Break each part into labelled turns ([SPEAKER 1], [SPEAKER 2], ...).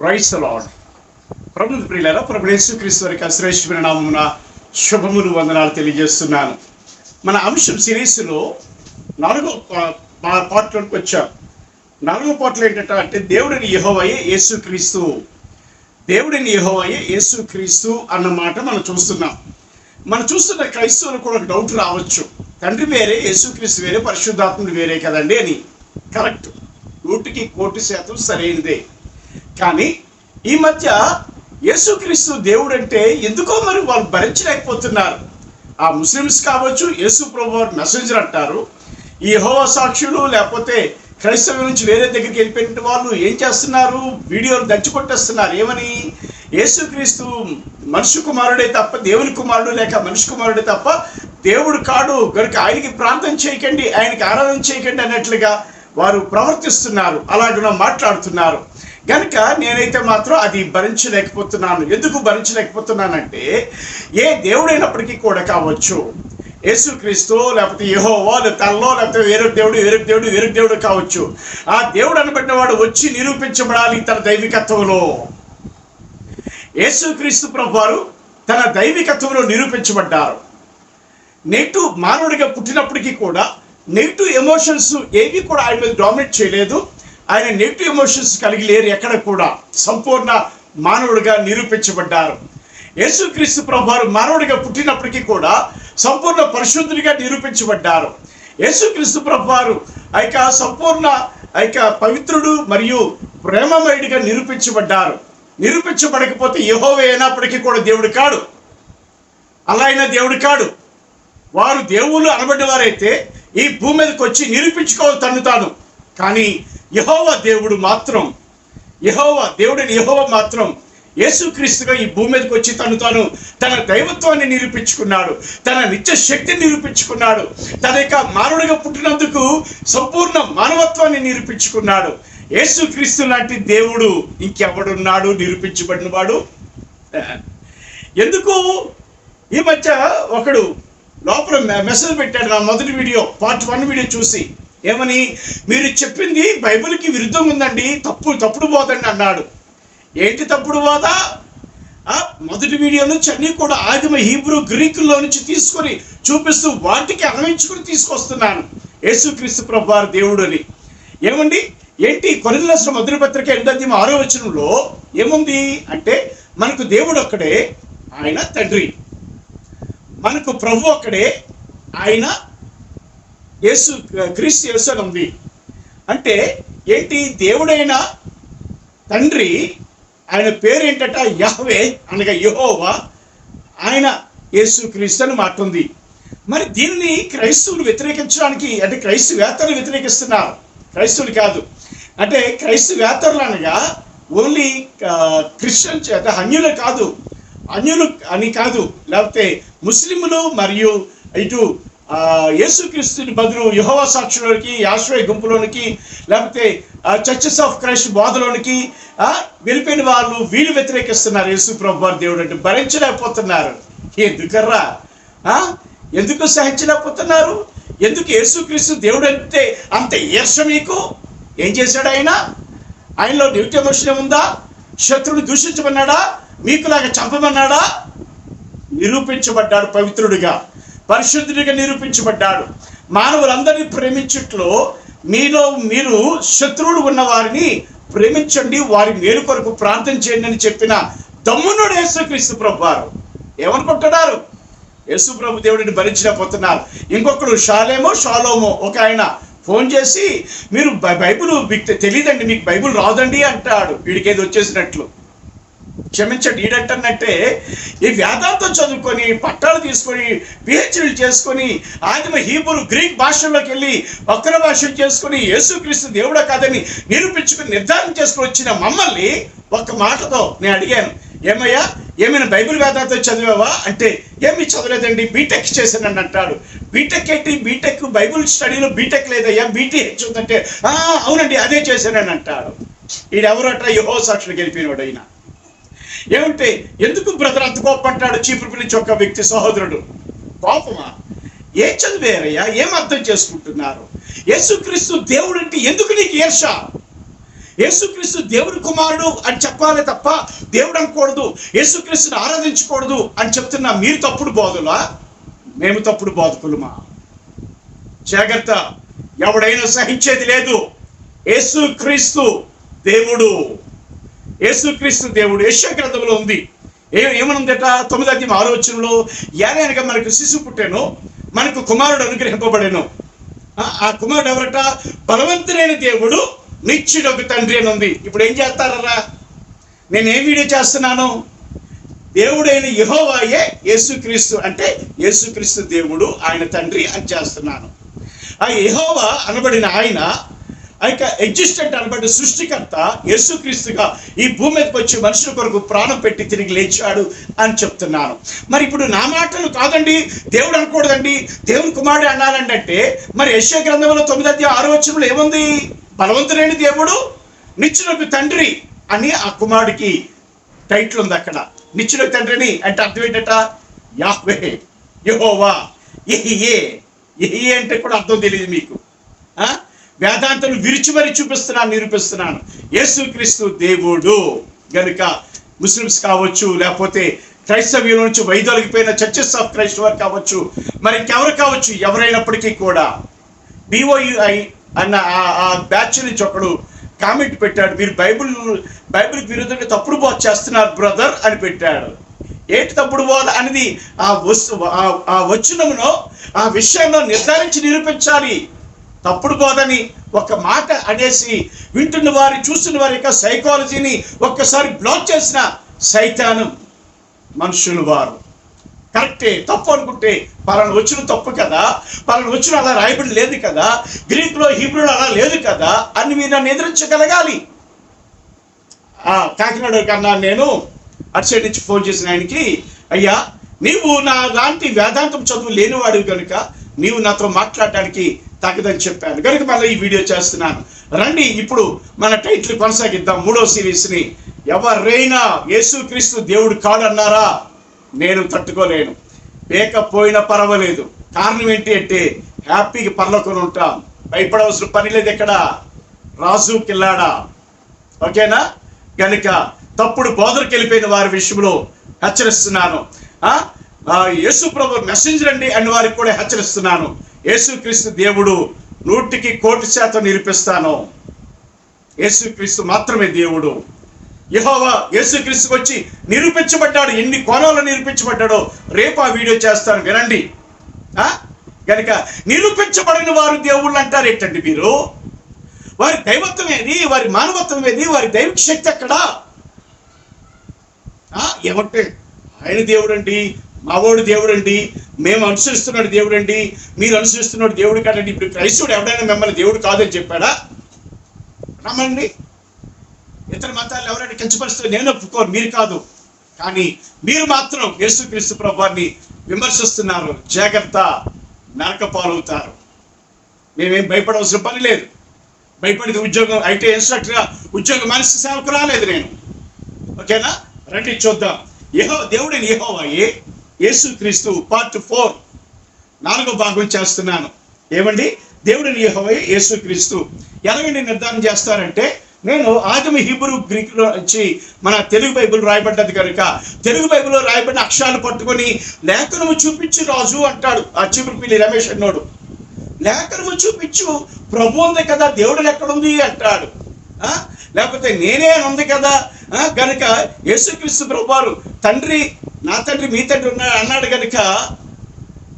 [SPEAKER 1] Praise the lord. ప్రభువు ప్రియులారా, ప్రభు యేసుక్రీస్తు వారి శ్రేష్ఠమైన నామమున శుభములు వందనాలు తెలియజేస్తున్నాను. మన అంశం సిరీస్లో 4వ పార్ట్లోకి వచ్చాం. 4వ పార్ట్లో ఏంటంటే దేవుడిని యెహోవాయే యేసుక్రీస్తు, దేవుడిని యెహోవాయే యేసుక్రీస్తు అన్న మాట మనం చూస్తున్నాం. మనం చూస్తున్న క్రైస్తవులు కూడా ఒక డౌట్ రావచ్చు, తండ్రి వేరే, యేసుక్రీస్తు వేరే, పరిశుద్ధాత్ముడు వేరే కదండి అని. కరెక్ట్, 100% సరైనదే. కానీ ఈ మధ్య యేసుక్రీస్తు దేవుడు అంటే ఎందుకో మరి వాళ్ళు భరించలేకపోతున్నారు. ఆ ముస్లిమ్స్ కావచ్చు, యేసు ప్రభు మెసెంజర్ అంటారు. ఈ యెహోవా సాక్షులు లేకపోతే క్రైస్తవం నుంచి వేరే దగ్గరికి వెళ్ళిపోయిన వాళ్ళు ఏం చేస్తున్నారు, వీడియోలు దంచుకొట్టేస్తున్నారు. ఏమని? యేసుక్రీస్తు మనుషు కుమారుడే తప్ప దేవుని కుమారుడు, లేక మనిషి కుమారుడే తప్ప దేవుడు కాడు కనుక ఆయనకి ప్రార్థన చేయకండి, ఆయనకి ఆరాధన చేయకండి అన్నట్లుగా వారు ప్రవర్తిస్తున్నారు, అలాగ మాట్లాడుతున్నారు. కనుక నేనైతే మాత్రం అది భరించలేకపోతున్నాను. ఎందుకు భరించలేకపోతున్నానంటే, ఏ దేవుడైనప్పటికీ కూడా కావచ్చు, యేసుక్రీస్తు లేకపోతే యెహోవా తనలో లేకపోతే వేరే దేవుడు కావచ్చు, ఆ దేవుడు అనబడిన వాడు వచ్చి నిరూపించబడాలి తన దైవికత్వంలో. యేసుక్రీస్తు ప్రభువారు తన దైవికత్వంలో నిరూపించబడ్డారు. నెగిటివ్ మానవుడిగా పుట్టినప్పటికీ కూడా నెగిటివ్ ఎమోషన్స్ ఏవి కూడా ఆయన మీద డామినేట్ చేయలేదు. ఆయన నెగిటివ్ ఎమోషన్స్ కలిగి లేరు ఎక్కడ కూడా. సంపూర్ణ మానవుడిగా నిరూపించబడ్డారు. యేసుక్రీస్తు ప్రభువారు మానవుడిగా పుట్టినప్పటికీ కూడా సంపూర్ణ పరిశుద్ధుడిగా నిరూపించబడ్డారు. యేసుక్రీస్తు ప్రభువారు సంపూర్ణ పవిత్రుడు మరియు ప్రేమమయుడిగా నిరూపించబడ్డారు. నిరూపించబడకపోతే యెహోవా అయినప్పటికీ కూడా దేవుడు కాడు, అలా అయినా దేవుడు కాడు. వారు దేవుళ్ళు అనబడ్డ వారైతే ఈ భూమి మీదకి వచ్చి నిరూపించుకోవాలి తను తాను. కానీ యెహోవా దేవుడు మాత్రం, యెహోవా మాత్రం యేసుక్రీస్తుగా ఈ భూమి మీదకి వచ్చి తన దైవత్వాన్ని నిరూపించుకున్నాడు, తన నిత్య శక్తిని నిరూపించుకున్నాడు, తన మానవుడిగా పుట్టినందుకు సంపూర్ణ మానవత్వాన్ని నిరూపించుకున్నాడు. యేసుక్రీస్తు లాంటి దేవుడు ఇంకెవడున్నాడు నిరూపించబడిన వాడు? ఎందుకు ఈ మధ్య ఒకడు లోపల మెసేజ్ పెట్టాడు, నా మొదటి వీడియో పార్ట్ 1 వీడియో చూసి. ఏమని? మీరు చెప్పింది బైబిల్కి విరుద్ధంగా ఉందండి, తప్పుడు బోధండి అన్నాడు. ఏంటి తప్పుడు బోధ? మొదటి వీడియో నుంచి అన్నీ కూడా ఆదిమ హీబ్రూ గ్రీకుల్లో నుంచి తీసుకొని చూపిస్తూ వాటికి అన్వయించుకుని తీసుకొస్తున్నాను యేసుక్రీస్తు ప్రభువారు దేవుడు అని. ఏమండి? ఏంటి? కొరింథీయులకు రాసిన మొదటి పత్రిక 8వ వచనంలో ఏముంది అంటే, మనకు దేవుడు ఒక్కడే, ఆయన తండ్రి. మనకు ప్రభు ఒక్కడే, ఆయన క్రీస్తు యేసు అని ఉంది. అంటే ఏంటి? దేవుడైన తండ్రి, ఆయన పేరు ఏంటట? యహ్వే అనగా యెహోవా, ఆయన యేసుక్రీస్తు అని మాట ఉంది. మరి దీన్ని క్రైస్తవులు వ్యతిరేకించడానికి, అంటే క్రైస్తవేత్తరులు వ్యతిరేకిస్తున్నారు, క్రైస్తవులు కాదు. అంటే క్రైస్తవేత్తరులు అనగా ఓన్లీ క్రిస్టియన్స్, అంటే అన్యులు అని కాదు, లేకపోతే ముస్లింలు మరియు ఇటు యేసుక్రీస్తుని బదులు యెహోవా సాక్షులకి, యాశ్వయ గుంపులోనికి, లేకపోతే చర్చెస్ ఆఫ్ క్రైస్ట్ బోధలోనికి వెళ్ళిపోయిన వాళ్ళు వీళ్ళు వ్యతిరేకిస్తున్నారు. యేసు ప్రభువారు దేవుడు అంటే భరించలేకపోతున్నారు. ఎందుకర్రా? ఎందుకు సహించలేకపోతున్నారు? ఎందుకు? యేసుక్రీస్తు దేవుడు అంటే అంత ఈర్ష మీకు? ఏం చేశాడు ఆయన? ఆయనలో నెగిటివ్ ఎమోషన్ ఉందా? శత్రువుని దూషించమన్నాడా? మీకులాగా చంపమన్నాడా? నిరూపించబడ్డాడు పవిత్రుడిగా, పరిశుద్ధుడిగా నిరూపించబడ్డాడు. మానవులందరినీ ప్రేమించుట్లో మీరు శత్రువులు ఉన్న వారిని ప్రేమించండి, వారి మేలు కొరకు ప్రార్థన చేయండి అని చెప్పిన దమ్మునుడు యేసుక్రీస్తు ప్రభువారు. ఏమనుకుంటున్నారు? యేసు ప్రభు దేవుడిని భరించలేకపోతున్నారు. ఇంకొకడు షాలోమో ఒక ఆయన ఫోన్ చేసి, మీరు బైబిల్ మీకు తెలియదండి, మీకు బైబిల్ రాదండి అంటాడు. వీడికి ఏది వచ్చేసినట్లు. క్షమించండి, ఈడంటన్నట్టే ఈ వేదాంతం చదువుకొని పట్టాలు తీసుకొని పిహెచ్డీలు చేసుకొని ఆదిమ హీబ్రూ గ్రీక్ భాషల్లోకి వెళ్ళి వక్ర భాష చేసుకొని యేసుక్రీస్తు దేవుడా కాదని నిరూపించుకుని నిర్ధారణ చేసుకుని వచ్చిన మమ్మల్ని ఒక్క మాటతో నేను అడిగాను, ఏమయ్యా ఏమైనా బైబిల్ వేదాంతం చదివావా అంటే, ఏమీ చదవలేదండి, బీటెక్ చేశానని అంటాడు. బీటెక్ ఏంటి? బీటెక్ బైబిల్ స్టడీలో బీటెక్ లేదయ్యా, బీటీహెచ్ ఉందంటే అవునండి అదే చేశానని అంటాడు. ఈడెవరట? యెహోవా సాక్షులు గెలిపినవాడు అయినా. ఏమంటే ఎందుకు బ్రదర్ అంత కోపం అంటాడు? చీపురు నుంచి ఒక వ్యక్తి సహోదరుడు. కోపమా? ఏం చదివారయ్యా? ఏం అర్థం చేసుకుంటున్నారు? యేసుక్రీస్తు దేవుడు అంటే ఎందుకు నీకు ఈర్ష? యేసుక్రీస్తు దేవుడి కుమారుడు అని చెప్పాలి తప్ప దేవుడు అనకూడదు, యేసుక్రీస్తుని ఆరాధించకూడదు అని చెప్తున్నా మీరు తప్పుడు బోధులా, మేము తప్పుడు బోధకులమా? జాగ్రత్త, ఎవడైనా సహించేది లేదు. యేసుక్రీస్తు దేవుడు, యేసుక్రీస్తు దేవుడు. యెషయా గ్రంథంలో ఉంది, ఏమనుందట 9:6 ఏలయనగా మనకు శిశువు పుట్టెను, మనకు కుమారుడు అనుగ్రహింపబడెను. ఆ కుమారుడు ఎవరట? బలవంతుడైన దేవుడు, నిత్యుడొక తండ్రి అని ఉంది. ఇప్పుడు ఏం చేస్తారా? నేనేం వీడియో చేస్తున్నాను? దేవుడైన యెహోవాయే యేసుక్రీస్తు అంటే యేసుక్రీస్తు దేవుడు, ఆయన తండ్రి అని చేస్తున్నాను. ఆ యెహోవా అనబడిన ఆయన, ఎగ్జిస్టెంట్ అనబడిన సృష్టికర్త యేసుక్రీస్తుగా ఈ భూమి మీదకి వచ్చి మనుషుల కొరకు ప్రాణం పెట్టి తిరిగి లేచాడు అని చెప్తున్నాను. మరి ఇప్పుడు నా మాటలు కాదండి, దేవుడు అనకూడదండి, దేవుని కుమారుడు అనాలండి అంటే మరి యెషయా గ్రంథంలో 9:6 ఏముంది? బలవంతుడైన దేవుడు, నిత్యుడొక తండ్రి అని ఆ కుమారుడికి టైటిల్ ఉంది అక్కడ. నిత్యుడొక తండ్రిని అంటే అర్థం ఏంటట? యాహ్వే, యెహోవా, యెహీయే. యెహీయే అంటే కూడా అర్థం తెలియదు మీకు. వేదాంతం విరిచి మరీ నిరూపిస్తున్నాను. యేసుక్రీస్తు దేవుడు గనుక ముస్లిమ్స్ కావచ్చు, లేకపోతే క్రైస్తవ్యం నుంచి వైదొలిగిపోయిన చర్చెస్ ఆఫ్ క్రైస్ట్ వారు కావచ్చు, మరి ఇంకెవరు కావచ్చు, ఎవరైనప్పటికీ కూడా BOUI అన్న ఆ బ్యాచ్ నుంచి ఒకడు కామెంట్ పెట్టాడు, మీరు బైబిల్కి విరుద్ధంగా తప్పుడు బోధ చేస్తున్నారు బ్రదర్ అని పెట్టాడు. ఏంటి తప్పుడు బోధ అనేది ఆ వచనమును ఆ విషయంలో నిర్ధారించి నిరూపించాలి. తప్పుడు బోధని ఒక మాట అనేసి వింటున్న వారి, చూస్తున్న వారి యొక్క సైకాలజీని ఒక్కసారి బ్లాక్ చేసిన సైతాను మనుషులు వారు. కరెక్టే, తప్పు అనుకుంటే పలానా వచ్చిన తప్పు కదా, పలానా వచ్చిన అలా రాయబడి లేదు కదా, గ్రీకులో హీబ్రూలో అలా లేదు కదా అని మీరు నన్ను ఎదిరించగలగాలి. కాకినాడ కన్నా నేను అటు సైడ్ నుంచి ఫోన్ చేసిన ఆయనకి, అయ్యా నీవు నా లాంటి వేదాంతం చదువు లేనివాడు కనుక నీవు నాతో మాట్లాడటానికి తగ్గదని చెప్పాను కనుక మళ్ళీ ఈ వీడియో చేస్తున్నాను. రండి ఇప్పుడు మన టైటిల్ కొనసాగిద్దాం. 3వ సిరీస్ని. ఎవరైనా యేసుక్రీస్తు దేవుడు కాడన్నారా, నేను తట్టుకోలేను. లేకపోయినా పర్వాలేదు. కారణం ఏంటి అంటే హ్యాపీగా పరలోకం ఉంటాం, భయపడవలసిన పని లేదు. ఎక్కడ రాజు కిల్లాడా, ఓకేనా? కనుక తప్పుడు బోధనకి వెళ్ళిపోయిన వారి విషయంలో హెచ్చరిస్తున్నాను. యేసు ప్రభు మెసెంజర్ అండి అన్న వారికి కూడా హెచ్చరిస్తున్నాను. యేసుక్రీస్తు దేవుడు 100% నిరూపిస్తాను. యేసుక్రీస్తు మాత్రమే దేవుడు. యెహోవా యేసుక్రీస్తుకు వచ్చి నిరూపించబడ్డాడు. ఎన్ని కోణాలు నిరూపించబడ్డాడో రేపు ఆ వీడియో చేస్తాను, వినండి. కనుక నిరూపించబడిన వారు దేవుళ్ళు అంటారు ఏంటండి మీరు? వారి దైవత్వం ఏది, వారి మానవత్వం ఏది, వారి దైవిక శక్తి ఎక్కడ? ఏమంటే ఆయన దేవుడు అండి, మావోడు దేవుడు అండి, మేము అనుసరిస్తున్నాడు దేవుడు అండి, మీరు అనుసరిస్తున్నాడు దేవుడు కాదండి. ఇప్పుడు క్రైస్తవుడు ఎవడైనా మిమ్మల్ని దేవుడు కాదని చెప్పాడా? రమ్మండి. ఇతర మతాలు ఎవరైనా కించపరిస్తే నేను ఒప్పుకోరు, మీరు కాదు. కానీ మీరు మాత్రం యేసుక్రీస్తు ప్రభువాన్ని విమర్శిస్తున్నారు. జాగ్రత్త, నరక పాలవుతారు. మేమేం భయపడవలసిన పని లేదు. భయపడేది ఉద్యోగం అయితే ఇన్స్ట్రక్టర్గా ఉద్యోగం మనిషి సేవకు రాలేదు నేను, ఓకేనా? రండి చూద్దాం. దేవుడిని యెహోవాయే యేసుక్రీస్తు పార్ట్ 4 4వ భాగం చేస్తున్నాను. ఏమండి? దేవుడిని యెహోవాయే యేసుక్రీస్తు ఎలాగండి నిర్ధారణ చేస్తారంటే, నేను ఆదిమ హీబ్రూ గ్రీకులో వచ్చి మన తెలుగు బైబిల్ రాయబడ్డది కనుక తెలుగు బైబిల్లో రాయబడిన అక్షరాలు పట్టుకొని లేఖనము చూపించు రాజు అంటాడు ఆ చిపురుపిల్లి రమేష్ అన్నోడు. లేఖనము చూపించు, ప్రభు ఉంది కదా, దేవుడు ఎక్కడుంది అంటాడు. లేకపోతే నేనే ఉంది కదా, కనుక యేసుక్రీస్తు ప్రభువారు తండ్రి, నా తండ్రి మీ తండ్రి ఉన్నాడు అన్నాడు కనుక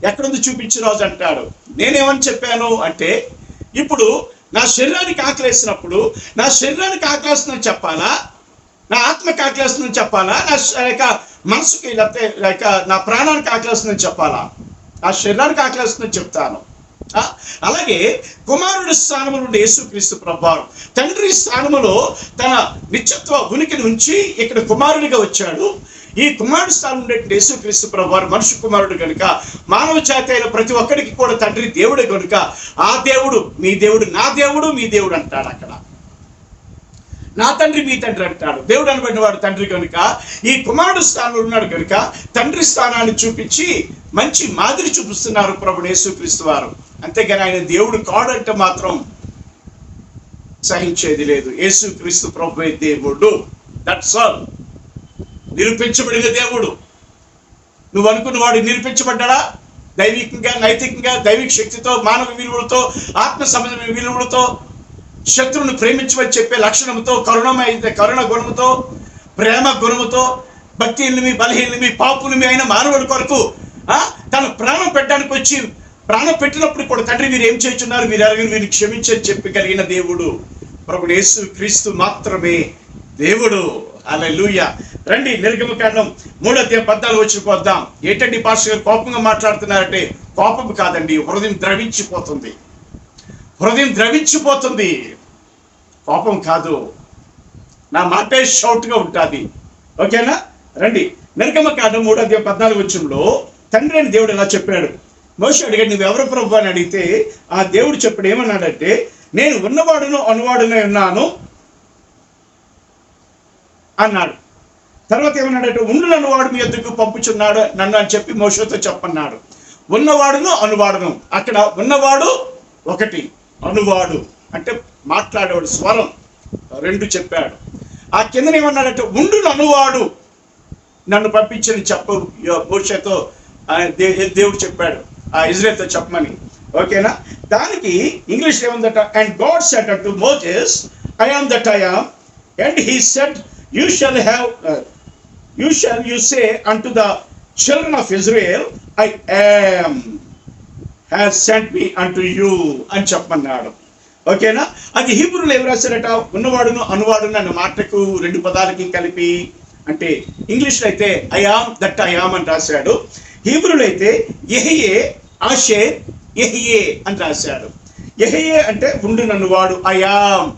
[SPEAKER 1] ఎక్కడుంది చూపించు రాజు అంటాడు. నేనేమని చెప్పాను అంటే, ఇప్పుడు నా శరీరానికి ఆకలేసినప్పుడు నా శరీరానికి ఆకలేస్తుందని చెప్పాలా, నా ఆత్మకి ఆకలేస్తుందని చెప్పాలా, నా మనసుకి లేకపోతే నా ప్రాణానికి ఆకలేస్తుందని చెప్పాలా? నా శరీరానికి ఆకలేస్తుందని చెప్తాను. అలాగే కుమారుడి స్థానంలో ఉండే యేసుక్రీస్తు ప్రభువారు తండ్రి స్థానంలో తన నిత్యత్వ ఉనికిని ఉంచి ఇక్కడ కుమారుడిగా వచ్చాడు. ఈ కుమారుడి స్థానం ఉండే యేసుక్రీస్తు ప్రభువారు మనుషు కుమారుడు కనుక మానవ జాతి అయిన ప్రతి ఒక్కరికి కూడా తండ్రి దేవుడే కనుక ఆ దేవుడు మీ దేవుడు, నా దేవుడు మీ దేవుడు అంటాడు. అక్కడ నా తండ్రి మీ తండ్రి అంటాడు. దేవుడు అనబడిన వాడు తండ్రి కనుక ఈ కుమారుడు స్థానంలో ఉన్నాడు కనుక తండ్రి స్థానాన్ని చూపించి మంచి మాదిరి చూపిస్తున్నారు ప్రభువు యేసుక్రీస్తు వారు. అంతేగాని ఆయన దేవుడు కాడంటే మాత్రం సహించేది లేదు. యేసుక్రీస్తు ప్రభువే దేవుడు. That's all. నిరూపించబడిన దేవుడు. నువ్వు అనుకున్న వాడు నిరూపించబడ్డా దైవికంగా, నైతికంగా, దైవిక శక్తితో, మానవ విలువలతో, ఆత్మ సంబంధమైన విలువలతో, శత్రువును ప్రేమించమని చెప్పే లక్షణంతో, కరుణ గుణముతో, ప్రేమ గుణముతో, భక్తిహీనులమి, బలహీనులమి, పాపులమి అయిన మానవుల కొరకు తన ప్రాణం పెట్టడానికి వచ్చి ప్రాణం పెట్టినప్పుడు కూడా తండ్రి మీరు ఏం చేస్తున్నారు, మీరు ఎలాగని వీరిని క్షమించని చెప్పగలిగిన దేవుడు ప్రభువు యేసు క్రీస్తు మాత్రమే దేవుడు. హల్లెలూయా. రండి నిర్గమకాండం 3:14 పోద్దాం. ఏంటండి పాస్టర్ గారు కోపంగా మాట్లాడుతున్నారంటే, కోపం కాదండి, హృదయం ద్రవించిపోతుంది. హృదయం ద్రవించిపోతుంది, కోపం కాదు. నా మాటే షౌట్గా ఉంటుంది. ఓకేనా? రండి నిర్గమకాండం 3:14 తండ్రి అని దేవుడు ఇలా చెప్పాడు. మోషే అడిగాడు, నువ్వెవరు ప్రభు అని అడిగితే ఆ దేవుడు చెప్పాడు, ఏమన్నాడంటే, నేను ఉన్నవాడును అనువాడునే ఉన్నాను అన్నాడు. తర్వాత ఏమన్నాడంటే, ఉండునను వాడు మీ ఎద్దుకు పంపుచున్నాడు నన్ను అని చెప్పి మోషేతో చెప్పన్నాడు. ఉన్నవాడును అనువాడును, అక్కడ ఉన్నవాడు ఒకటి, అనువాడు అంటే మాట్లాడేవాడు, స్వరం రెండు చెప్పాడు. ఆ కింద ఏమన్నాడంటే, ఉండును అనువాడు నన్ను పంపించని చెప్పు మోషేతో దేవుడు చెప్పాడు, ఆ ఇజ్రాయెల్తో చెప్పమని. ఓకేనా? దానికి ఇంగ్లీష్ ఏముందట, and God said unto Moses, I am that I am, and he said, you say unto the children of Israel, I am has sent me unto you అని చెప్పమన్నాడు. ఓకేనా? అది హీబ్రూలో ఏం రాశారట, ఉన్నవాడును అనువాడును అన్న మాటకు రెండు పదాలకి కలిపి, అంటే ఇంగ్లీష్లో అయితే I am that I yam అని రాశాడు. హీబ్రూలో అయితే యెహయే ఆషేర్ యెహయే అని రాశాడు. యెహయే అంటే ఉండు నన్ను వాడు, ఐ యామ్.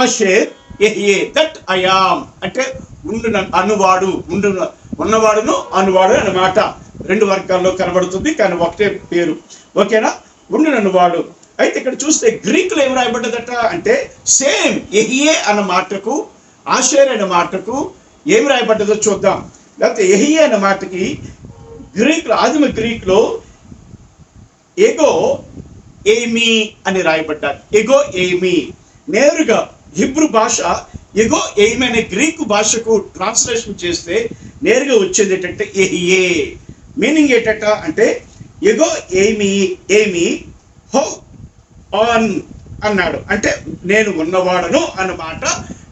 [SPEAKER 1] ఆషేర్ యెహయే దట్ ఐ యామ్ అంటే ఉండు అనువాడు, ఉన్నవాడును అనువాడు అన్నమాట. రెండు వర్గాల్లో కనబడుతుంది, కానీ ఒకటే పేరు. ఓకేనా? ఉండు నన్ను వాడు. అయితే ఇక్కడ చూస్తే గ్రీకులో ఏం రాయబడ్డదట అంటే, సేమ్ యెహయే అన్న మాటకు, ఆషేర్ అనే మాటకు ఏం రాయబడ్డదో చూద్దాం. లేకపోతే యెహయే అన్న మాటకి గ్రీకులో, ఆదిమ గ్రీకులో ఎగో ఏమి అని రాయబడ్డారు. ఎగో ఏమి నేరుగా హిబ్రూ భాష ఎగో ఏమి అనే గ్రీకు భాషకు ట్రాన్స్లేషన్ చేస్తే నేరుగా వచ్చేది ఏంటంటే యెహయే. మీనింగ్ ఏంటంట అంటే, ఎగో ఏమి, ఏమి హో ఆన్ అన్నాడు, అంటే నేను ఉన్నవాడను అన్నమాట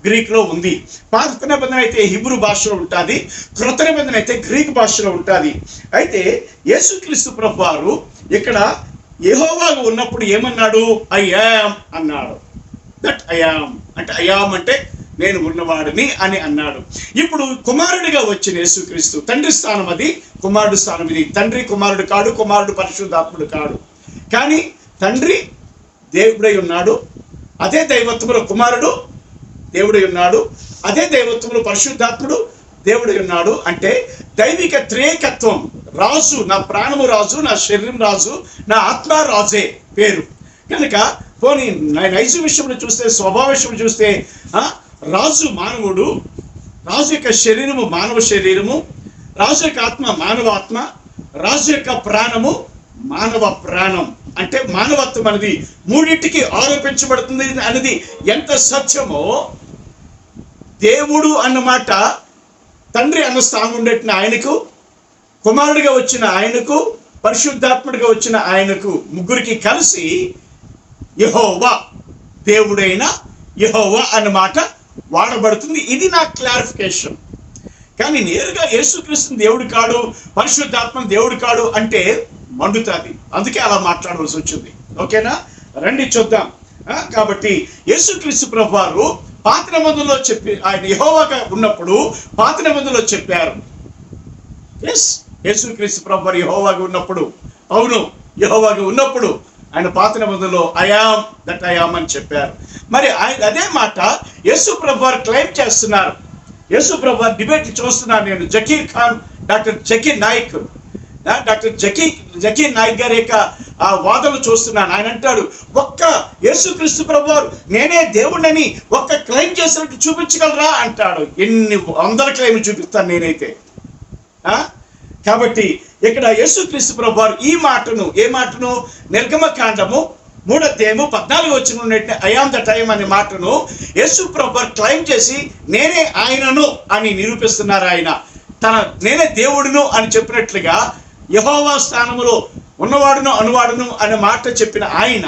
[SPEAKER 1] గ్రీక్లో ఉంది. పాత నిబంధన అయితే హిబ్రూ భాషలో ఉంటుంది, క్రొత్త నిబంధన అయితే గ్రీక్ భాషలో ఉంటుంది. అయితే యేసుక్రీస్తు ప్రభు వారు ఇక్కడ యెహోవాగా ఉన్నప్పుడు ఏమన్నాడు, ఐ యామ్ అన్నాడు. దట్ ఐ యామ్ అంటే, ఐ యామ్ అంటే నేను ఉన్నవాడిని అని అన్నాడు. ఇప్పుడు కుమారుడిగా వచ్చిన యేసుక్రీస్తు, తండ్రి స్థానం అది, కుమారుడు స్థానం ఇది. తండ్రి కుమారుడు కాడు, కుమారుడు పరిశుద్ధాత్ముడు కాడు, కానీ తండ్రి దేవుడై ఉన్నాడు. అదే దైవత్వంలో కుమారుడు దేవుడై ఉన్నాడు, అదే దైవత్వంలో పరిశుద్ధాత్ముడు దేవుడై ఉన్నాడు. అంటే దైవిక త్రియేకత్వం. రాజు, నా ప్రాణము రాజు, నా శరీరం రాజు, నా ఆత్మ రాజే పేరు. కనుక పోనీ నైజ విషయంలో చూస్తే, స్వభావ విషయంలో చూస్తే, రాజు మానవుడు, రాజు యొక్క శరీరము మానవ శరీరము, రాజు యొక్క ఆత్మ మానవ ఆత్మ, రాజు యొక్క ప్రాణము మానవ ప్రాణం. అంటే మానవత్వం అనేది మూడింటికి ఆరోపించబడుతుంది అనేది ఎంత సత్యమో, దేవుడు అన్నమాట తండ్రి అన్న స్థానం ఉండేటిన ఆయనకు, కుమారుడిగా వచ్చిన ఆయనకు, పరిశుద్ధాత్ముడిగా వచ్చిన ఆయనకు, ముగ్గురికి కలిసి యెహోవా, దేవుడైన యెహోవా అన్నమాట వాడబడుతుంది. ఇది నా క్లారిఫికేషన్. కానీ నేరుగా యేసుక్రీస్తు దేవుడు కాడు, పరిశుద్ధాత్మ దేవుడు కాడు అంటే మండుతుంది. అందుకే అలా మాట్లాడవలసి వచ్చింది. ఓకేనా? రండి చూద్దాం. కాబట్టి యేసుక్రీస్తు ప్రభు వారు పాత నిబంధనలో చెప్పి, ఆయన యెహోవాగా ఉన్నప్పుడు పాత నిబంధనలో చెప్పారు. యేసుక్రీస్తు ప్రభు వారు యెహోవాగా ఉన్నప్పుడు, అవును యెహోవాగా ఉన్నప్పుడు ఆయన పాత నిబంధనలో I am that I yam అని చెప్పారు. మరి ఆయన అదే మాట యేసు ప్రభు వారు క్లెయిమ్ చేస్తున్నారు. యేసు ప్రభు వారు డిబేట్ చూస్తున్నాను నేను. డాక్టర్ జకీర్ నాయక్ గారి యొక్క ఆ వాదనలు చూస్తున్నాను. ఆయన అంటాడు, ఒక్క యేసుక్రీస్తు ప్రభు వారు నేనే దేవుడిని ఒక్క క్లెయిమ్ చేసినట్టు చూపించగలరా అంటాడు. ఎన్ని వందల క్లెయిమ్ చూపిస్తాను నేనైతే. కాబట్టి ఇక్కడ యేసుక్రీస్తు ప్రభు వారు ఈ మాటను, ఏ మాటను, నిర్గమకాండము 3:14 ఐ ఆమ్ ద టైమ్ అనే మాటను యేసు ప్రభు క్లైమ్ చేసి నేనే ఆయనను అని నిరూపిస్తున్నారు. ఆయన నేనే దేవుడును అని చెప్పినట్లుగా యెహోవా స్థానములో ఉన్నవాడును అనువాడును అనే మాట చెప్పిన ఆయన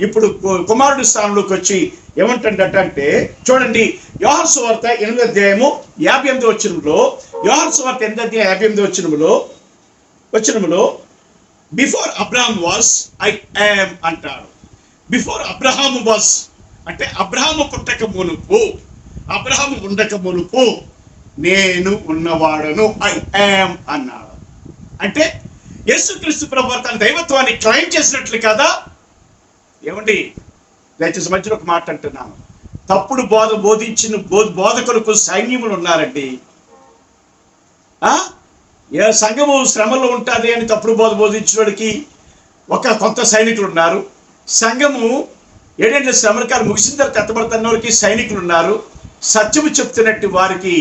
[SPEAKER 1] ఇప్పుడు కుమారుడి స్థానంలోకి వచ్చి ఏమంటాడంటే చూడండి, యోహాను సువార్త 8:58 యోహాను సువార్త 8:58 before Abraham was I am అంటాడు. బిఫోర్ అబ్రహాము వాస్ అంటే అబ్రహాము పుట్టక మునుపు, అబ్రహాము ఉండక మునుపు నేను ఉన్నవాడను ఐ యామ్ అన్నాడు. అంటే యేసుక్రీస్తు ప్రభువు తన దైవత్వాన్ని క్లైమ్ చేసినట్లు కదా. ఏమండి, దయచేసి మధ్యలో ఒక మాట అంటున్నాను. తప్పుడు బోధించిన బోధకులకు సైన్యములు ఉన్నారండి. సంఘము శ్రమలో ఉంటుంది అని తప్పుడు బోధించడానికి కొంత సైనికులు ఉన్నారు. సంఘము ఏడేళ్ళ శ్రమకాలు ముగిసిన తర్వాత ఎత్తబడుతున్న వారికి సైనికులు ఉన్నారు. సత్యము చెప్తున్నట్టు వారికి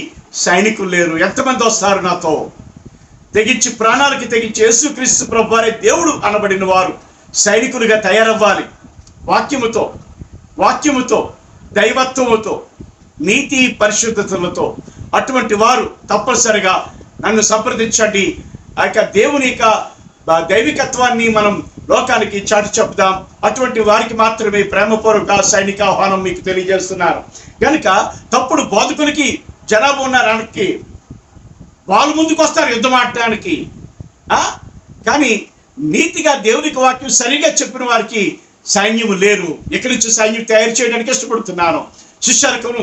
[SPEAKER 1] సైనికులు లేరు. ఎంతమంది వస్తారు నాతో? తెగించి ప్రాణాలకి తెగించి యేసుక్రీస్తు ప్రభువు వారే దేవుడు అనబడిన వారు సైనికులుగా తయారవ్వాలి. వాక్యముతో దైవత్వముతో నీతి పరిశుద్ధతలతో అటువంటి వారు తప్పనిసరిగా నన్ను సంప్రదించండి. ఆ యొక్క దేవుని యొక్క దైవికత్వాన్ని మనం లోకానికి చాటి చెప్దాం. అటువంటి వారికి మాత్రమే ప్రేమపూర్వక సైనిక ఆహ్వానం మీకు తెలియజేస్తున్నారు. కనుక తప్పుడు బోధకులకి జనాభా ఉన్నారానికి వాళ్ళు ముందుకు వస్తారు యుద్ధం ఆడటానికి. కానీ నీతిగా దేవునికి వాక్యం సరిగా చెప్పిన వారికి సైన్యము లేరు. ఎక్కడి నుంచి సైన్యం తయారు చేయడానికి ఇష్టపడుతున్నాను. శిష్యరకం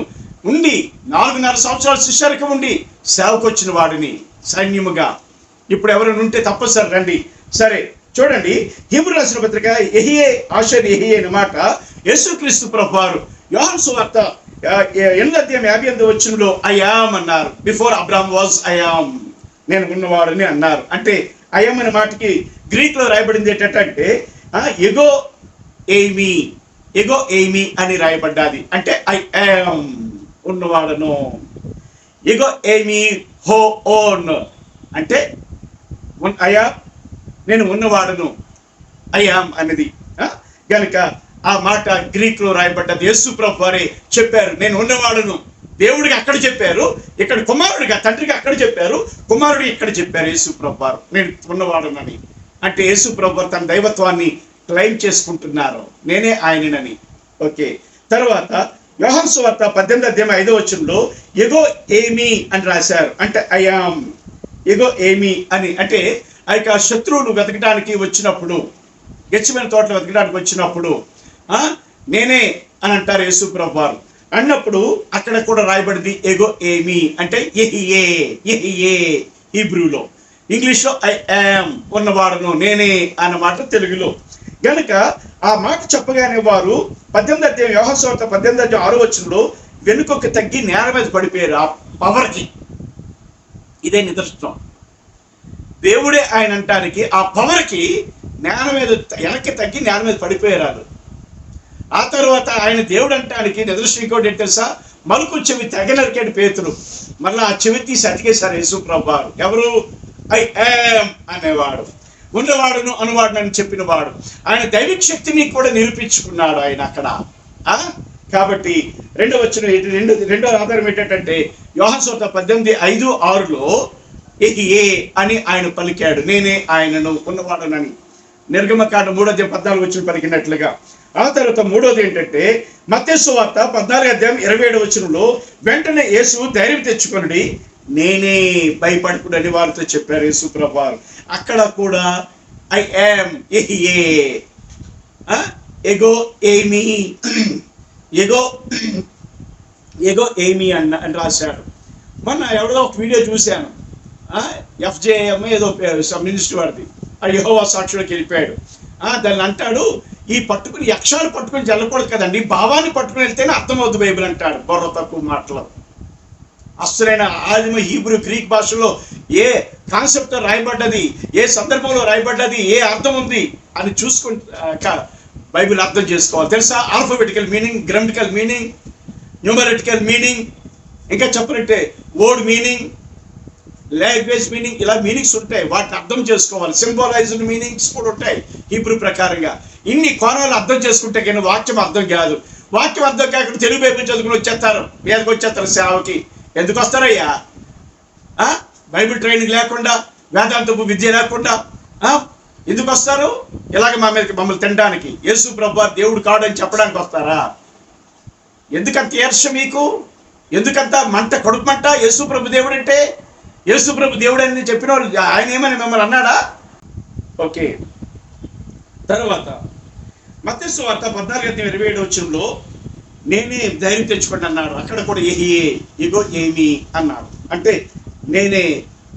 [SPEAKER 1] ఉండి 4.5 సంవత్సరాలు శిష్యరకం ఉండి సేవకు వచ్చిన వాడిని సైన్యముగా ఇప్పుడు ఎవరైనా ఉంటే తప్పనిసరి రండి. సరే చూడండి, హీబ్రూ రాసిన పత్రిక ఆషర్ యెహీయే అన్నమాట యేసుక్రీస్తు ప్రభువారు యోహాను సువార్త 8:58 ఐ యామ్ అన్నారు. Before Abraham was I am, నేను ఉన్నవాడని అన్నారు. అంటే ఐ యామ్ అనే మాటకి గ్రీక్ లో రాయబడింది ఏంటంటే ఎగో ఎయిమి అని రాయబడ్డాది. అంటే ఐ యామ్ ఉన్నవాడను. ఎగో ఎయిమి హో ఓన్ అంటే అయా నేను ఉన్నవాడను ఐ యామ్ అనేది. కనుక ఆ మాట గ్రీక్ లో రాయబడ్డది. యేసు ప్రభు వారే చెప్పారు నేను ఉన్నవాడును. దేవుడికి అక్కడ చెప్పారు, ఇక్కడ కుమారుడిగా తండ్రికి అక్కడ చెప్పారు, కుమారుడు ఇక్కడ చెప్పారు యేసు ప్రభు వారు నేను ఉన్నవాడునని. అంటే యేసు ప్రభు తన దైవత్వాన్ని క్లైమ్ చేసుకుంటున్నారు, నేనే ఆయనని. ఓకే, తర్వాత యోహాను సువార్త 18:5 ఎగో ఏమి అని రాశారు. అంటే ఐ యామ్ ఎగో ఏమి అని. అంటే ఆ యొక్క శత్రువులు వెతకడానికి వచ్చినప్పుడు, గెచ్చమైన తోటలు వెతకడానికి వచ్చినప్పుడు నేనే అని అంటారు యేసు ప్రభు వారు. అన్నప్పుడు అక్కడ కూడా రాయబడింది ఎగో ఏమి అంటే యెహీయే హీబ్రూలో. ఇంగ్లీష్లో ఐ యామ్ ఉన్నవాడును, నేనే అన్నమాట తెలుగులో. గనుక ఆ మాట చెప్పగానే వారు 18 యోహాను సువార్త 18:6 వెనుకొక తగ్గి నేల మీద పడిపోయారు. ఆ పవర్కి ఇదే నిదర్శనం. దేవుడే ఆయన అంటానికి ఆ పవర్కి నేల మీద వెనక్కి తగ్గి నేల మీద పడిపోయారు. ఆ తర్వాత ఆయన దేవుడు అంటానికి నిదర్శనం ఇంకోటి ఏంటి తెలుసా? మలుకు చెవి తెగనరికాడు పేతురు. మళ్ళీ ఆ చెవి తీసి అతికేశారు యేసు ప్రభు వారు. ఎవరు? ఐ యామ్ అనేవాడు, ఉన్నవాడును అనువాడునని చెప్పిన వాడు. ఆయన దైవిక శక్తిని కూడా నిరూపించుకున్నాడు ఆయన అక్కడ. కాబట్టి రెండో ఆధారం ఏంటంటే యోహాను సువార్త 18:5-6 యెహీయే అని ఆయన పలికాడు, నేనే ఆయనను ఉన్నవాడునని. నిర్గమకాండం 3:14 పలికినట్లుగా. ఆ తర్వాత మూడోది ఏంటంటే మత్తయి సువార్త 14:27 వెంటనే యేసు ధైర్యం తెచ్చుకొనుడి, నేనే భయపడకూడని వారితో చెప్పారు యేసు ప్రభువారు. అక్కడ కూడా ఐ యామ్ యెహీయే ఎగో ఏమి అని రాశాడు. మొన్న ఎవడో ఒక వీడియో చూశాను, FJM ఏదో మినిస్టర్ వాడిది, ఆ యెహోవా సాక్షులకు వెళ్ళిపోయాడు. దాన్ని అంటాడు, ఈ పట్టుకుని యక్షాలు పట్టుకుని వెళ్ళకూడదు కదండి, భావాన్ని పట్టుకుని వెళ్తేనే అర్థమవుతుంది బైబిల్ అంటాడు. బొర్ర తక్కువ మాటలు. అసలైన ఆదిమ హీబ్రూ గ్రీక్ భాషలో ఏ కాన్సెప్ట్ రాయబడ్డది, ఏ సందర్భంలో రాయబడ్డది, ఏ అర్థం ఉంది అని చూసుకుంటా బైబిల్ అర్థం చేసుకోవాలి. తెలుసా? Alphabetical meaning, grammatical meaning, numerical meaning, ఇంకా చెప్పనంటే వర్డ్ మీనింగ్, లాంగ్వేజ్ మీనింగ్, ఇలా మీనింగ్స్ ఉంటాయి, వాటిని అర్థం చేసుకోవాలి. సింబాలైజ్డ్ మీనింగ్స్ కూడా ఉంటాయి హీబ్రూ ప్రకారంగా. ఇన్ని కోణాలు అర్థం చేసుకుంటే కానీ వాక్యం అర్థం కాదు. వాక్యం అర్థం కాకుండా తెలుగు బైబిల్ చదువుకుని వచ్చేస్తారు, మీదకి వచ్చేస్తారు సేవకి. ఎందుకు వస్తారయ్యా? బైబిల్ ట్రైనింగ్ లేకుండా, వేదాంతపు విద్య లేకుండా ఎందుకు వస్తారు? ఇలాగ మమ్మల్ని తినడానికి, యేసు ప్రభువు దేవుడు కాడని చెప్పడానికి వస్తారా? ఎందుకంత ఈర్ష మీకు? ఎందుకంత మంట, కడుపు మంట? యేసు ప్రభు దేవుడు అంటే, యేసు ప్రభు దేవుడు అని చెప్పిన వాళ్ళు ఆయన ఏమని మిమ్మల్ని అన్నాడా? ఓకే. తర్వాత మత్తయి సువార్త 14:27 నేనే ధైర్యం తెచ్చుకోండి అన్నాడు. అక్కడ కూడా ఏహియే, ఇగో ఏమి అన్నాడు. అంటే నేనే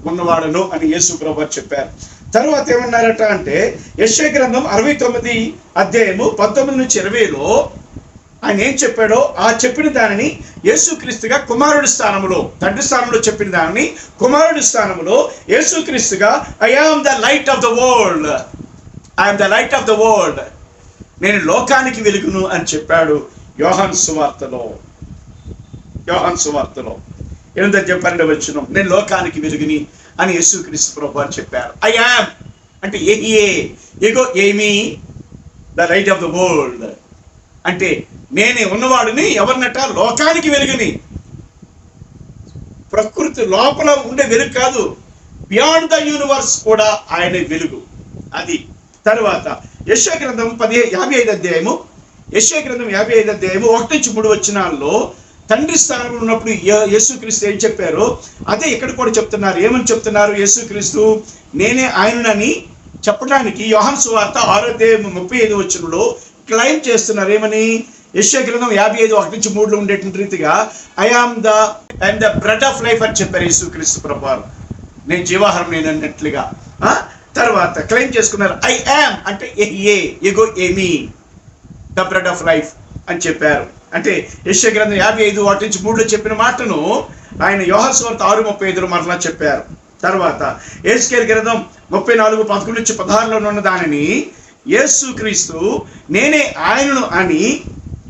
[SPEAKER 1] ఉన్నవాడను అని యేసు ప్రభు చెప్పారు. తర్వాత ఏమన్నారట అంటే యెషయా గ్రంథం 69:19-20 ఆయన ఏం చెప్పాడో ఆ చెప్పిన దానిని యేసుక్రీస్తుగా కుమారుడి స్థానంలో, తండ్రి స్థానంలో చెప్పిన దానిని కుమారుడి స్థానంలో యేసుక్రీస్తుగా I am the light of the world, I am the light of the world, నేను లోకానికి వెలుగును అని చెప్పాడు యోహాను సువార్తలో. 8:12 నేను లోకానికి వెలుగుని అని యేసుక్రీస్తు ప్రభువు చెప్పారు. ఐ యామ్ అంటే ఏహియే, ఇగో ఏమి, the light of the world అంటే నేనే ఉన్నవాడిని. ఎవరినట? లోకానికి వెలుగుని. ప్రకృతి లోపల ఉండే వెలుగు కాదు, బియాండ్ ద యూనివర్స్ కూడా ఆయన వెలుగు. అది. తర్వాత యెషయా గ్రంథం 55 యెషయా గ్రంథం 55 1-3 తండ్రి స్థానంలో ఉన్నప్పుడు యేసుక్రీస్తు ఏం చెప్పారో అదే ఇక్కడ కూడా చెప్తున్నారు. ఏమని చెప్తున్నారు? యేసుక్రీస్తు నేనే ఆయనని చెప్పడానికి యోహాను సువార్త 6:35 క్లైమ్ చేస్తున్నారు. ఏమని? యెషయా గ్రంథం 55:1-3 ఉండేటువంటి రీతిగా I'm the bread of life అని చెప్పారు యేసుక్రీస్తు ప్రభువారు. నేను జీవాహారం నేను అన్నట్లుగా. తర్వాత క్లైమ్ చేసుకున్నారు ఐ యామ్ అంటే ఏ ఎగో ఏమి, ద బ్రెడ్ ఆఫ్ లైఫ్ అని చెప్పారు. అంటే యెషయా గ్రంథం 55:1-3 చెప్పిన మాటను ఆయన యోహాను సువార్త 6:35 మరలా చెప్పారు. తర్వాత యెహెజ్కేలు గ్రంథం 34:11-16 ఉన్న దానిని యేసుక్రీస్తు నేనే ఆయనను అని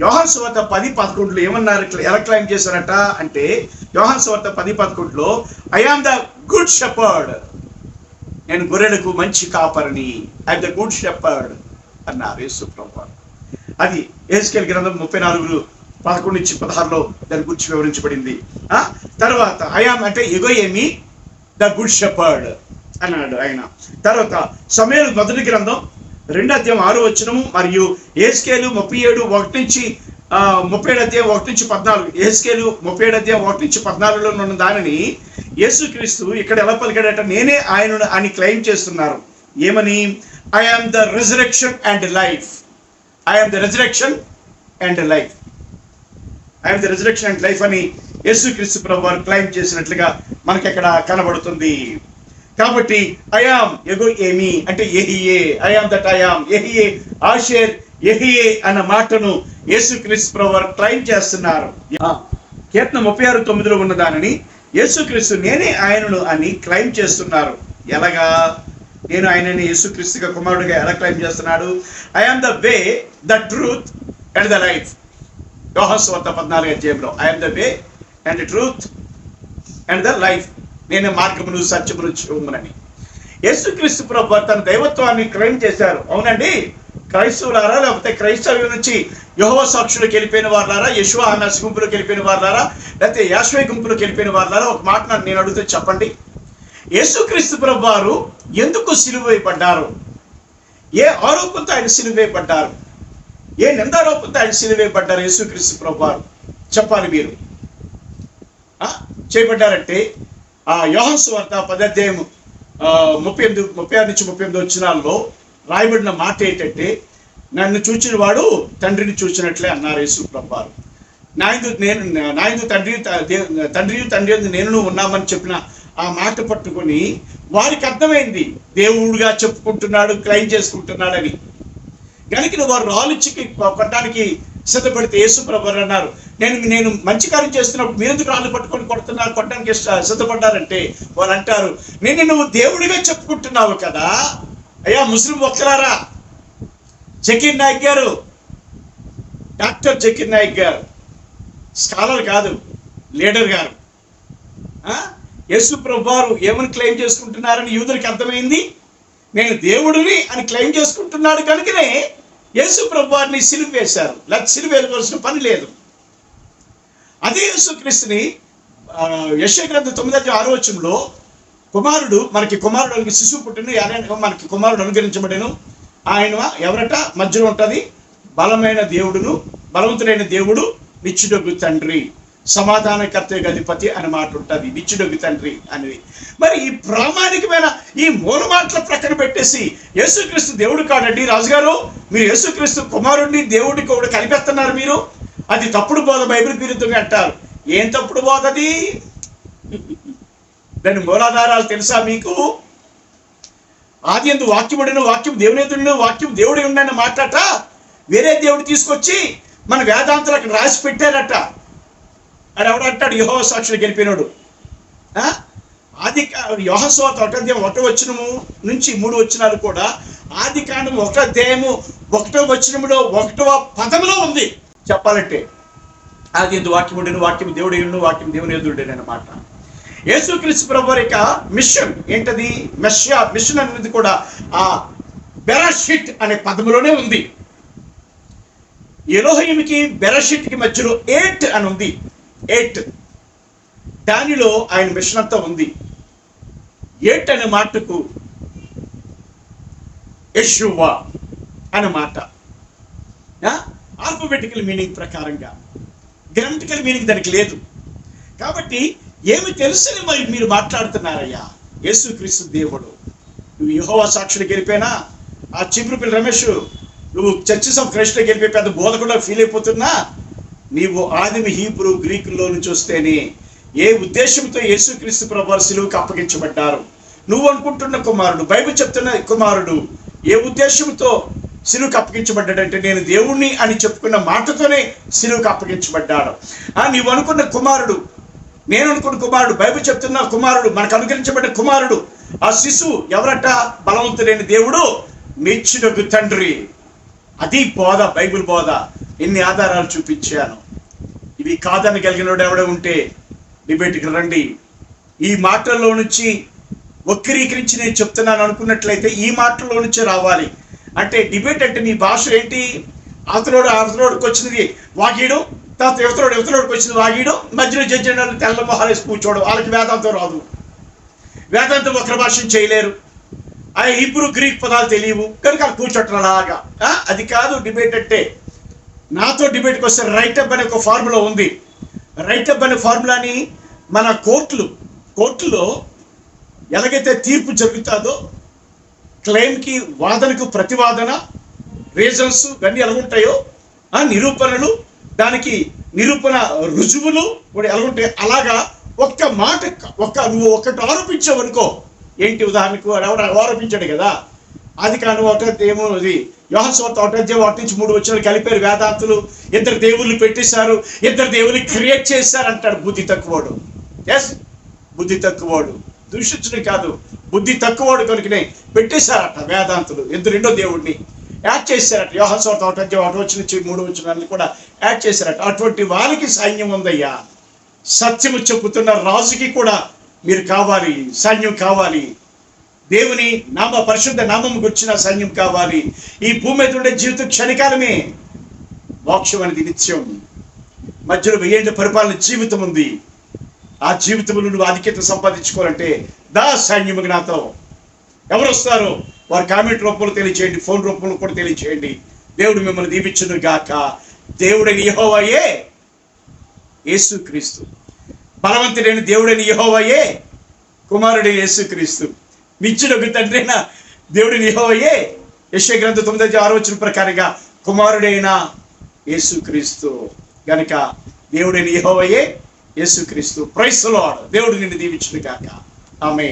[SPEAKER 1] యోహాను సువార్త 10:11 ఏమన్నారు? ఎలా క్లైమ్ చేశారట అంటే యోహాను సువార్త 10:11 I am the good shepherd, నేను గొర్రెలకు మంచి కాపరిని, ఐ ద గుడ్ షెపర్డ్ అన్నారు యేసు ప్రభువు. అది యెహెజ్కేలు గ్రంథం 34:11-16 దాని గురించి వివరించబడింది. తర్వాత ఐ యామ్ అంటే ఎగో ఏమి, ద గుడ్ షెపర్డ్ అన్నాడు ఆయన. తర్వాత సమూయేలు మొదటి గ్రంథం 2:6 మరియు యెహెజ్కేలు 37:1-14 యెహెజ్కేలు 37:1-14 ఉన్న దానిని యేసుక్రీస్తు ఇక్కడ ఎలా పలికాడట? నేనే ఆయనను అని క్లెయిమ్ చేస్తున్నారు. ఏమని? I am the resurrection and life, I am the resurrection and life, I am the resurrection and life అని యేసుక్రీస్తు ప్రభు వారు క్లెయిమ్ చేసినట్లుగా మనకి అక్కడ కనబడుతుంది. కాబట్టి ఐయామ్ ఎగో ఏమి అంటే ఏహియే, ఐయామ్ దట్ ఐయామ్, ఏహియే ఆషేర్ ఏహియే అన్న మాటను యేసుక్రీస్తు ప్రభు వారు క్లెయిమ్ చేస్తున్నారు. కీర్తన 36:9 ఉన్న దానిని యేసుక్రీస్తు నేనే ఆయనను అని క్లెయిమ్ చేస్తున్నారు. ఎలాగా? నేను ఆయనని యేసుక్రీస్తుగా కుమారుడిగా ఎలా క్లెయిమ్ చేస్తున్నాడు? I am the way, the truth and the life. యోహాను సువార్త 14 I am the way and the truth and the life, నేనే మార్గమును సత్యమును జీవమునని యేసుక్రీస్తు ప్రభు తన దైవత్వాన్ని క్లెయిమ్ చేశారు. అవునండి, క్రైస్తవులారా లేకపోతే క్రైస్తవ్యం నుంచి యెహోవా సాక్షులకు వెళ్ళిపోయిన వారులారా, యెషువా అనాస్ గుంపులోకి వెళ్ళిపోయిన వారులారా, లేకపోతే యాష్వే గుంపులోకి వెళ్ళిపోయిన వారులారా, ఒక మాట నేను అడుగుతూ చెప్పండి. యేసుక్రీస్తు ప్రభు వారు ఎందుకు సిలువ వేయబడ్డారు? ఏ ఆరోపణతో ఆయన సిలువ వేయబడ్డారు? ఏ నిందారోపణతో ఆయన సిలువ వేయబడ్డారు? యేసుక్రీస్తు ప్రభు వారు చెప్పాలి మీరు. చేయబడ్డారంటే యోహాను సువార్త 10:36-38 రాయబడిన మాట ఏంటంటే నన్ను చూచిన వాడు తండ్రిని చూసినట్లే అన్నారు యేసు ప్రభువారు. తండ్రి నేను ఉన్నామని చెప్పిన ఆ మాట పట్టుకొని వారికి అర్థమైంది దేవుడుగా చెప్పుకుంటున్నాడు, క్లెయిమ్ చేసుకుంటున్నాడని. కనుక వారు రాళ్ళుచ్చికి కొట్టడానికి సిద్ధపడితే యేసు ప్రభువారు అన్నారు, నేను మంచి కార్యం చేస్తున్నప్పుడు మీరు ఎందుకు రాళ్ళు పట్టుకొని కొట్టడానికి సిద్ధపడ్డారంటే వాళ్ళు అంటారు, నువ్వు దేవుడిగా చెప్పుకుంటున్నావు కదా. అయ్యా ముస్లిం వక్లారా, జకీర్ నాయక్ గారు, డాక్టర్ జకీర్ నాయక్ గారు, స్కాలర్ కాదు, లీడర్ గారు, యేసు ప్రభువారు ఏమని క్లెయిమ్ చేసుకుంటున్నారని యూదులకు అర్థమైంది. నేను దేవుడిని అని క్లెయిమ్ చేసుకుంటున్నాడు కనుకనే యేసు ప్రభువారిని సిలువ వేశారు, లేకపోతే సిలువ వేయవలసిన పని లేదు. అదే యేసుక్రీస్తుని యెషయా గ్రంథం 9:6 కుమారుడు మనకి శిశువు పుట్టిన మనకి కుమారుడు అనుగ్రహించబడెను. ఆయన ఎవరట? మధ్యలో ఉంటుంది, బలవంతుడైన దేవుడు, నిత్యుడగు తండ్రి, సమాధానకర్త అధిపతి అనే మాట ఉంటుంది, నిత్యుడగు తండ్రి అనేది. మరి ఈ ప్రామాణికమైన ఈ మూల మాటల ప్రక్కన పెట్టేసి యేసుక్రీస్తు దేవుడు కాదండి రాజుగారు, మీరు యేసుక్రీస్తు కుమారుడిని దేవుడిని కూడా కలిపేస్తున్నారు మీరు, అది తప్పుడు బోధ, బైబిల్ విరుద్ధంగా అంటారు. ఏం తప్పుడు బోధ అది? దాని మూలాధారాలు తెలుసా మీకు? ఆది యందు వాక్యముడెను, వాక్యం దేవుని, వాక్యం దేవుడే ఉండని మాట్లాట వేరే దేవుడు తీసుకొచ్చి మన వేదాంతులు అక్కడ రాసి పెట్టారట. అది ఎవడంటాడు? యెహోవా సాక్షులు గెలిపినాడు. యోహాను సువార్త 1:1 నుంచి 3 వచనాలు కూడా ఆది కాండం 1:1 1వ పదములో ఉంది. చెప్పాలంటే ఆది యందు వాక్యముడెను, వాక్యం దేవుడే ఉండు, వాక్యం దేవుని ఎదురుడేను అన్నమాట. యేసుక్రీస్తు ప్రభువారి యొక్క మిషన్ ఏంటది? మిషన్ అనేది కూడా ఆ బెరాషిట్ అనే పదములోనే ఉంది. ఎలోహింకి బెరాషిట్కి మధ్యలో 8 అని ఉంది. 8 దానిలో ఆయన మిషన్ అంతా ఉంది. 8 అనే మాటకు యెషూవా అనే మాట ఆల్ఫబెటికల్ మీనింగ్ ప్రకారంగా, గ్రామటికల్ మీనింగ్ దానికి లేదు. కాబట్టి ఏమి తెలుసని మరి మీరు మాట్లాడుతున్నారయ్యా? యేసుక్రీస్తు దేవుడు. నువ్వు యెహోవా సాక్షులు గెలిపేనా? ఆ చిగురుపిల్లి రమేష్ నువ్వు చర్చస్ ఆఫ్ క్రైస్ట్ గెలిపే పెద్ద బోధకుండా ఫీల్ అయిపోతున్నా, నీవు ఆదిమ హీబ్రూ గ్రీకుల్లో నుంచి వస్తేనే ఏ ఉద్దేశంతో యేసుక్రీస్తు ప్రభువారు సిలువకు అప్పగించబడ్డారు? నువ్వు అనుకుంటున్న కుమారుడు, బైబిల్ చెప్తున్న కుమారుడు ఏ ఉద్దేశంతో సిలువకు అప్పగించబడ్డాడంటే నేను దేవుణ్ణి అని చెప్పుకున్న మాటతోనే సిలువకు అప్పగించబడ్డాడు. నీవు అనుకున్న కుమారుడు, నేను అనుకున్న కుమారుడు, బైబిల్ చెప్తున్న కుమారుడు, మనకు అనుగ్రహించబడ్డ కుమారుడు, ఆ శిశువు ఎవరట? బలవంతుడైన దేవుడు, నిత్యుడగు తండ్రి. అది బోధ, బైబిల్ బోధ. ఎన్ని ఆధారాలు చూపించాను. ఇవి కాదని కలిగినోడు ఎవడ ఉంటే డిబేట్కి రండి. ఈ మాటల్లో నుంచి వక్రీకరించి నేను చెప్తున్నాను అనుకున్నట్లయితే ఈ మాటల్లో నుంచే రావాలి. అంటే డిబేట్ అంటే నీ భాష ఏంటి? అవతలోడికి వచ్చినది వాగీడు, తర్వాత యువతలోడికి వచ్చింది వాగీడు, మధ్యలో జడ్జి తెల్ల మొహాలు వేసి కూర్చోడు. వాళ్ళకి వేదాంతం రాదు, వేదాంతం వక్ర భాషను చేయలేరు, ఆ హీబ్రూ గ్రీక్ పదాలు తెలియవు కనుక అలా కూర్చోటం అలాగా. అది కాదు డిబేట్ అంటే. నాతో డిబేట్కి వస్తే రైట్ అప్ అనే ఒక ఫార్ములా ఉంది. రైట్ అప్ అనే ఫార్ములాని మన కోర్టులో ఎలాగైతే తీర్పు జరుగుతుందో, క్లెయిమ్కి, వాదనకు ప్రతివాదన, రీజన్స్ ఇవన్నీ ఎలాగుంటాయో, నిరూపణలు, దానికి నిరూపణ రుజువులు కూడా ఎలాగుంటాయో, అలాగా ఒక్క మాట నువ్వు ఒకటి ఆరోపించావనుకో, ఏంటి ఉదాహరణకు ఆరోపించాడు కదా, అది కానీ ఏమో అది యోహాను సువార్త 1:1-3 కలిపారు వేదాంతులు. 2 దేవుళ్ళు పెట్టేశారు, 2 దేవుళ్ళు క్రియేట్ చేశారు అంటాడు. బుద్ధి తక్కువడు. బుద్ధి తక్కువడు, దూషించడం కాదు, బుద్ధి తక్కువడు కనుకనే పెట్టేశారట వేదాంతులు. 2వ దేవుడిని యాడ్ చేశారట. యోహాను సువార్త 1:1-3 కూడా యాడ్ చేశారట. అటువంటి వారికి సైన్యం ఉందయ్యా. సత్యము చెప్పుతున్న రాజుకి కూడా మీరు కావాలి, సైన్యం కావాలి. దేవుని నామ పరిశుద్ధ నామం గుర్చిన సైన్యం కావాలి. ఈ భూమి మీద ఉండే జీవితం క్షణికాలమే, మోక్షం అనేది నిత్యం. మధ్యలో 1000 ఏళ్ల పరిపాలన జీవితం ఉంది. ఆ జీవితంలో నువ్వు ఆధిక్యత సంపాదించుకోవాలంటే సైన్యముగా నాతో ఎవరు వస్తారో వారి కామెంట్ రూపంలో తెలియచేయండి, ఫోన్ రూపంలో కూడా తెలియచేయండి. దేవుడు మిమ్మల్ని దీవించును గాక. దేవుడైన యెహోవాయే యేసుక్రీస్తు, బలవంతుడైన దేవుడైన యెహోవాయే కుమారుడైన యేసుక్రీస్తు, నిత్యుడగు తండ్రైన దేవుడైన యెహోవాయే యెషయా గ్రంథం 9:6 ప్రకారంగా కుమారుడైన యేసుక్రీస్తు. గనుక దేవుడైన యెహోవాయే యేసుక్రీస్తు. Praise the lord. దేవుడు నిన్ను దీవించును గాక. ఆమేన్.